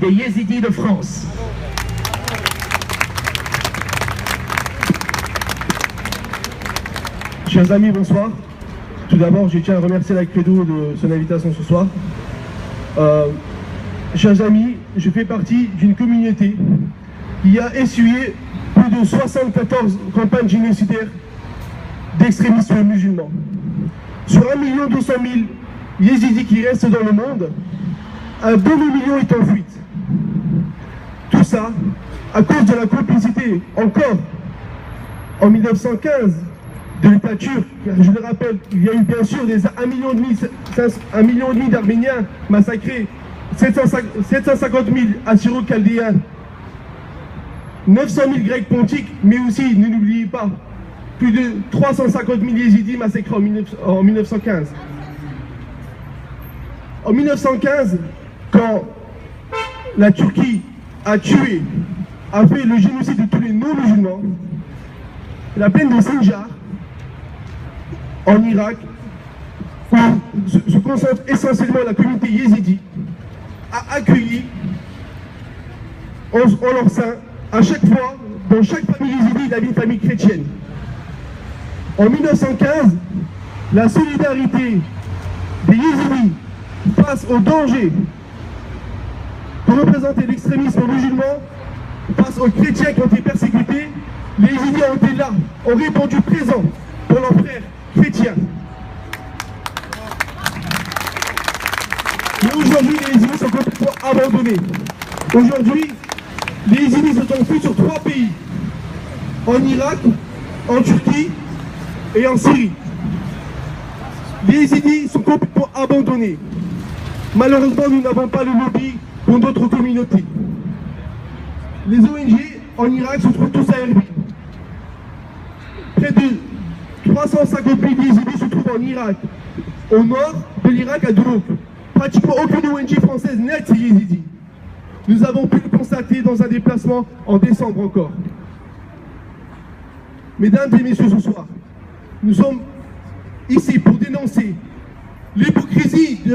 des Yézidis de France. Chers amis, bonsoir. Tout d'abord, je tiens à remercier la Credo de son invitation ce soir. Chers amis, je fais partie d'une communauté qui a essuyé plus de 74 campagnes génocidaires d'extrémistes musulmans. Sur 1 200 000 Yézidis qui restent dans le monde, un demi-million est en fuite. Tout ça à cause de la complicité, encore en 1915, de l'État turc. Je le rappelle, il y a eu bien sûr 1,5 million d'Arméniens massacrés, 750 000 Assyro-Chaldéens, 900 000 Grecs pontiques, mais aussi, ne l'oubliez pas, plus de 350 000 Yézidis massacrés en 1915. En 1915, quand la Turquie a tué, a fait le génocide de tous les non-musulmans, la plaine de Sinjar, en Irak, où se concentre essentiellement la communauté yézidi, a accueilli en leur sein, à chaque fois, dans chaque famille yézidi, il y avait une famille chrétienne. En 1915, la solidarité des yézidis face au danger que représentait l'extrémisme musulman, face aux chrétiens qui ont été persécutés, les yézidis ont été là, ont répondu présent pour leurs frères chrétiens. Mais aujourd'hui, les yézidis sont complètement abandonnés. Aujourd'hui, les yézidis se sont fuis sur 3 pays. En Irak, en Turquie et en Syrie. Les yézidis sont complètement abandonnés. Malheureusement, nous n'avons pas le lobby pour d'autres communautés. Les ONG en Irak se trouvent tous à Erbil. Près de 350 000 yézidis se trouvent en Irak. Au nord de l'Irak, à Durouk. Pratiquement aucune ONG française n'aide ces yézidis. Nous avons pu le constater dans un déplacement en décembre encore. Mesdames et messieurs, ce soir, nous sommes ici pour dénoncer l'hypocrisie de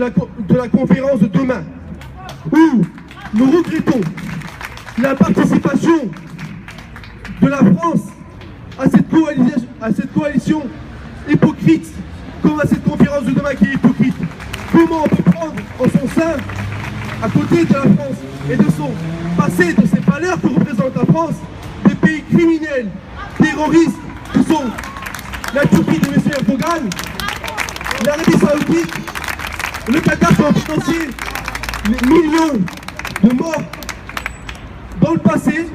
la conférence de demain, où nous regrettons la participation de la France à cette coalition hypocrite, comme à cette conférence de demain qui est hypocrite. Comment on peut prendre en son sein, à côté de la France et de son passé, de ses valeurs que représente la France, des pays criminels, terroristes, que sont la Turquie de M. Erdogan, l'Arabie Saoudite, le Qatar qui ont financé les millions de morts dans le passé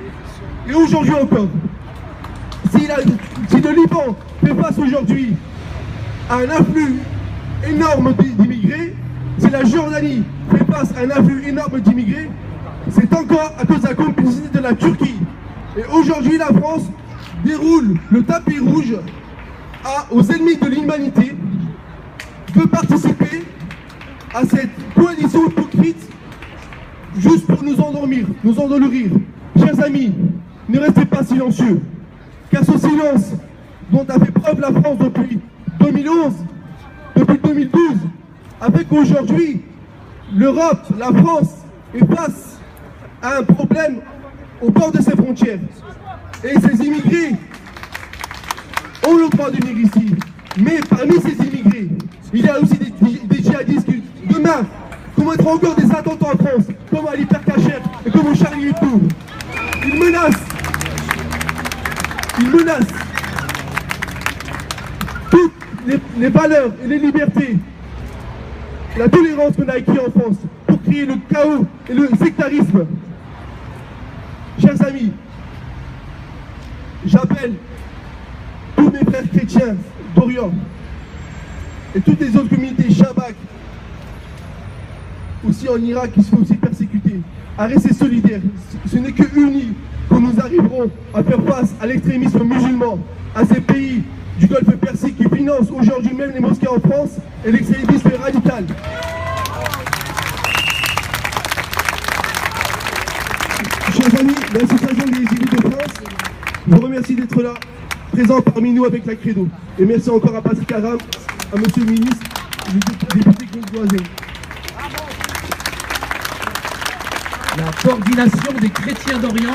et aujourd'hui encore. Si le Liban fait face aujourd'hui à un afflux énorme d'immigrés, si la Jordanie fait face à un afflux énorme d'immigrés, c'est encore à cause de la complicité de la Turquie. Et aujourd'hui, la France déroule le tapis rouge aux ennemis de l'humanité, veut participer à cette coalition hypocrite juste pour nous endormir, nous endolorir. Chers amis, ne restez pas silencieux, car ce silence dont a fait preuve la France depuis 2011, depuis 2012, avec aujourd'hui l'Europe, la France est face à un problème au bord de ses frontières. Et ces immigrés ont le droit de venir ici. Mais parmi ces immigrés, il y a aussi des djihadistes qui, demain, commettront encore des attentats en France, comme à l'Hypercacher et comme au Charlie Hebdo. Ils menacent toutes les valeurs et les libertés, la tolérance qu'on a acquis en France pour créer le chaos et le sectarisme. Chers amis, j'appelle tous mes frères chrétiens d'Orient et toutes les autres communautés Shabak, aussi en Irak, qui sont aussi persécutés, à rester solidaires. Ce n'est que unis que nous arriverons à faire face à l'extrémisme musulman, à ces pays du Golfe Persique qui financent aujourd'hui même les mosquées en France et l'extrémisme radical. Chers amis, l'association des Yézidis de France vous remercie d'être là, présent parmi nous avec la Credo. Et merci encore à Patrick Aram, à Monsieur le ministre, le député Claude Loisel. la coordination des chrétiens d'Orient.